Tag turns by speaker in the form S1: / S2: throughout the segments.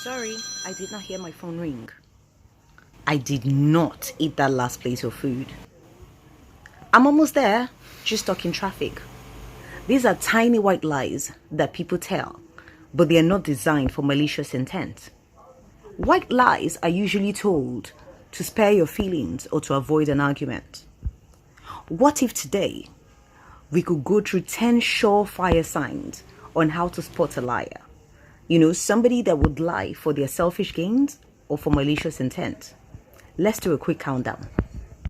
S1: Sorry, I did not hear my phone ring. I did not eat that last plate of food. I'm almost there, just stuck in traffic. These are tiny white lies that people tell, but they are not designed for malicious intent. White lies are usually told to spare your feelings or to avoid an argument. What if today we could go through 10 surefire signs on how to spot a liar? Somebody that would lie for their selfish gains or for malicious intent. Let's do a quick countdown.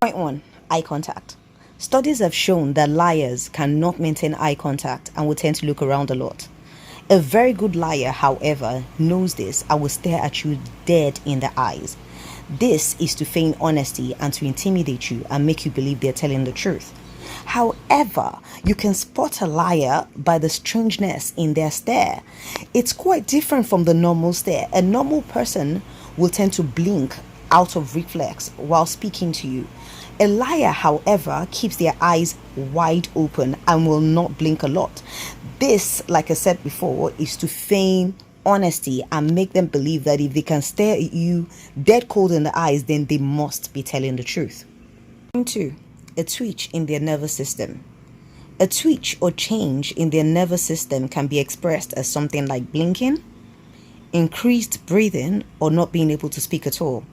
S1: Point 1. Eye contact. Studies have shown that liars cannot maintain eye contact and will tend to look around a lot. A very good liar, however, knows this and will stare at you dead in the eyes. This is to feign honesty and to intimidate you and make you believe they're telling the truth. However, you can spot a liar by the strangeness in their stare. It's quite different from the normal stare. A normal person will tend to blink out of reflex while speaking to you. A liar, however, keeps their eyes wide open and will not blink a lot. This, like I said before, is to feign honesty and make them believe that if they can stare at you dead cold in the eyes, then they must be telling the truth. Point 2. A twitch in their nervous system. A twitch or change in their nervous system can be expressed as something like blinking, increased breathing, or not being able to speak at all.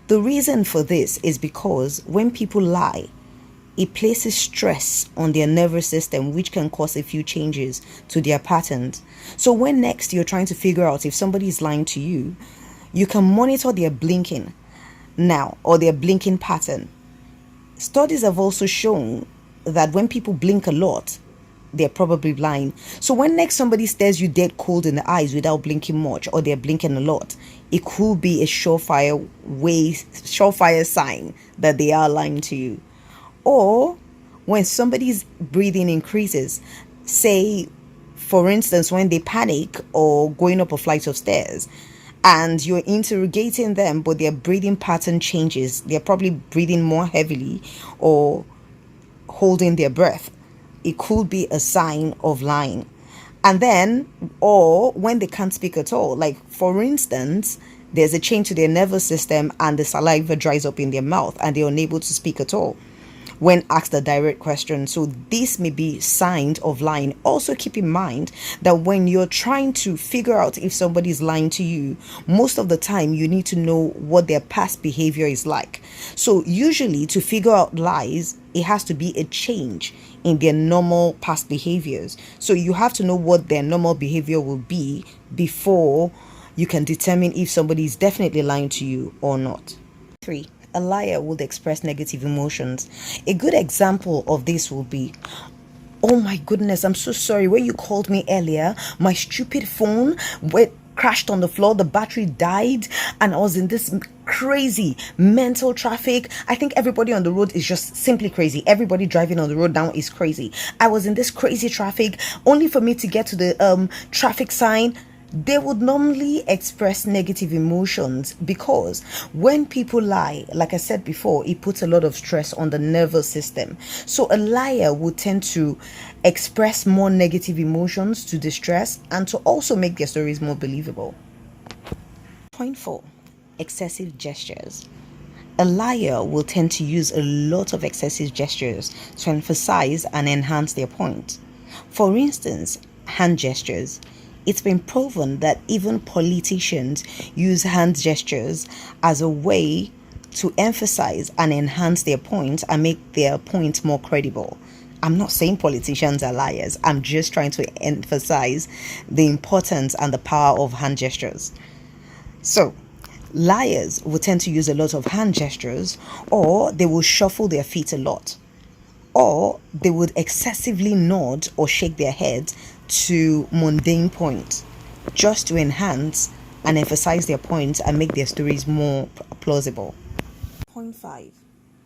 S1: The reason for this is because when people lie, it places stress on their nervous system, which can cause a few changes to their patterns. So when next you're trying to figure out if somebody is lying to you, you can monitor their blinking now or their blinking pattern. Studies have also shown that when people blink a lot, they're probably lying. So when next somebody stares you dead cold in the eyes without blinking much, or they're blinking a lot, it could be a surefire sign that they are lying to you. Or when somebody's breathing increases, say, for instance, when they panic or going up a flight of stairs, and you're interrogating them, but their breathing pattern changes. They're probably breathing more heavily or holding their breath. It could be a sign of lying. And then, or when they can't speak at all, like for instance, there's a change to their nervous system and the saliva dries up in their mouth and they're unable to speak at all when asked a direct question. So this may be signs of lying. Also keep in mind that when you're trying to figure out if somebody is lying to you, most of the time you need to know what their past behavior is like. So usually to figure out lies, it has to be a change in their normal past behaviors. So you have to know what their normal behavior will be before you can determine if somebody is definitely lying to you or not. 3. A liar would express negative emotions. A good example of this will be, oh my goodness, I'm so sorry. When you called me earlier, my stupid phone crashed on the floor, the battery died, and I was in this crazy mental traffic. I think everybody on the road is just simply crazy. Everybody driving on the road now is crazy. I was in this crazy traffic only for me to get to the traffic sign. They would normally express negative emotions because when people lie, like I said before, it puts a lot of stress on the nervous system. So a liar would tend to express more negative emotions to distress and to also make their stories more believable. Point 4. Excessive gestures. A liar will tend to use a lot of excessive gestures to emphasize and enhance their point. For instance, hand gestures. It's been proven that even politicians use hand gestures as a way to emphasize and enhance their point and make their point more credible. I'm not saying politicians are liars. I'm just trying to emphasize the importance and the power of hand gestures. So, liars will tend to use a lot of hand gestures, or they will shuffle their feet a lot, or they would excessively nod or shake their head to mundane points just to enhance and emphasize their points and make their stories more plausible. Point 5.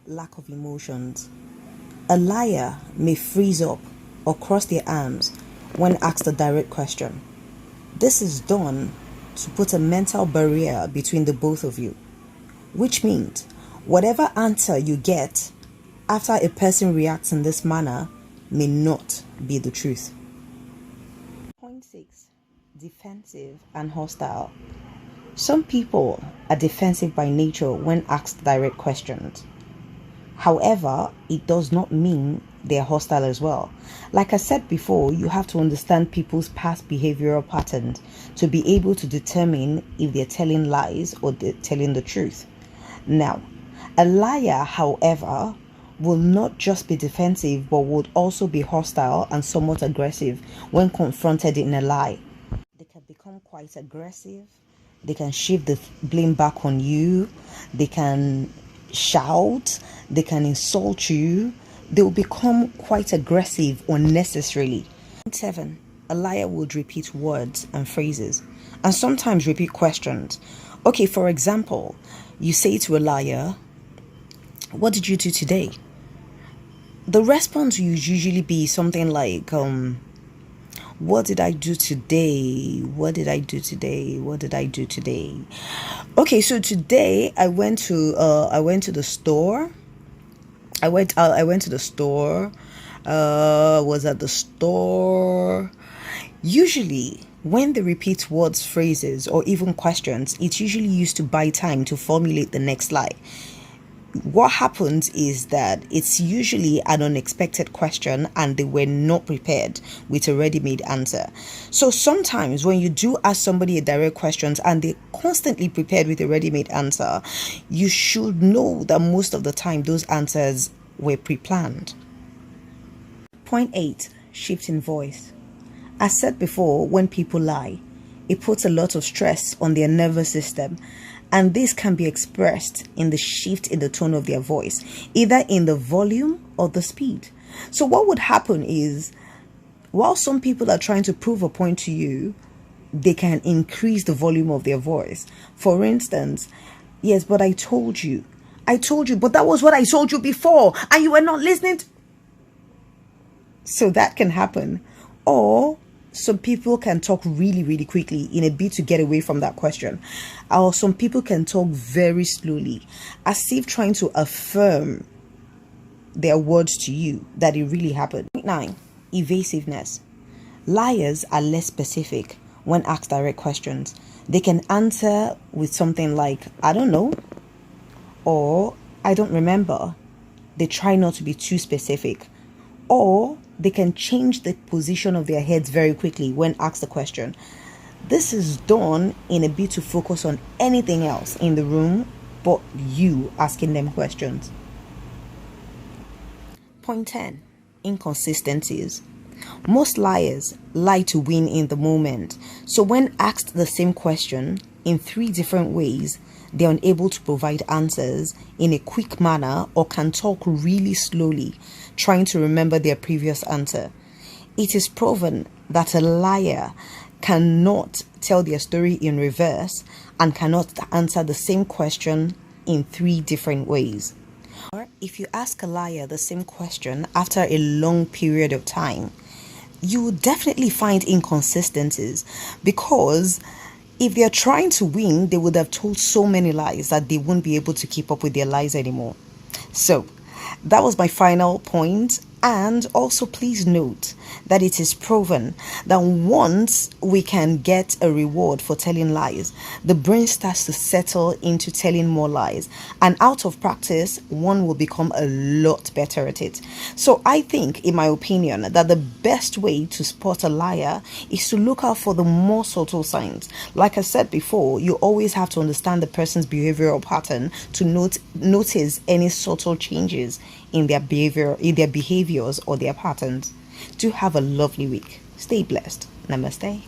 S1: Lack of emotions. A liar may freeze up or cross their arms when asked a direct question. This is done to put a mental barrier between the both of you, which means whatever answer you get after a person reacts in this manner may not be the truth. Point 6. Defensive and hostile. Some people are defensive by nature when asked direct questions. However, it does not mean they're hostile as well. Like I said before, you have to understand people's past behavioral patterns to be able to determine if they're telling lies or they're telling the truth. Now, a liar, however, will not just be defensive but would also be hostile and somewhat aggressive when confronted in a lie. They can become quite aggressive. They can shift the blame back on you. They can shout. They can insult you. They will become quite aggressive unnecessarily. 7. A liar would repeat words and phrases and sometimes repeat questions. Okay, for example, you say to a liar, "What did you do today?" The response will usually be something like, "What did I do today? What did I do today? What did I do today?" Okay, so today I went to the store. I went to the store. Was at the store. Usually, when they repeat words, phrases, or even questions, it's usually used to buy time to formulate the next lie. What happens is that it's usually an unexpected question and they were not prepared with a ready-made answer. So sometimes when you do ask somebody a direct question and they're constantly prepared with a ready-made answer, you should know that most of the time those answers were pre-planned. Point 8. Shift in voice. As said before, when people lie, it puts a lot of stress on their nervous system, and this can be expressed in the shift in the tone of their voice, either in the volume or the speed. So what would happen is, while some people are trying to prove a point to you, they can increase the volume of their voice. For instance, "Yes, but I told you, but that was what I told you before, and you were not listening." So that can happen. Or some people can talk really, really quickly in a bid to get away from that question. Or some people can talk very slowly, as if trying to affirm their words to you that it really happened. 9. Evasiveness. Liars are less specific when asked direct questions. They can answer with something like, "I don't know," or "I don't remember." They try not to be too specific. Or they can change the position of their heads very quickly when asked a question. This is done in a bid to focus on anything else in the room but you asking them questions. Point 10. Inconsistencies. Most liars lie to win in the moment. So when asked the same question in 3 different ways, they're unable to provide answers in a quick manner or can talk really slowly, trying to remember their previous answer. It is proven that a liar cannot tell their story in reverse and cannot answer the same question in 3 different ways. Or if you ask a liar the same question after a long period of time, you will definitely find inconsistencies, because if they're trying to win, they would have told so many lies that they won't be able to keep up with their lies anymore. So that was my final point. And also please note that it is proven that once we can get a reward for telling lies, the brain starts to settle into telling more lies. And out of practice, one will become a lot better at it. So I think, in my opinion, that the best way to spot a liar is to look out for the more subtle signs. Like I said before, you always have to understand the person's behavioral pattern to notice any subtle changes in their behaviors or their patterns. Do have a lovely week. Stay blessed. Namaste.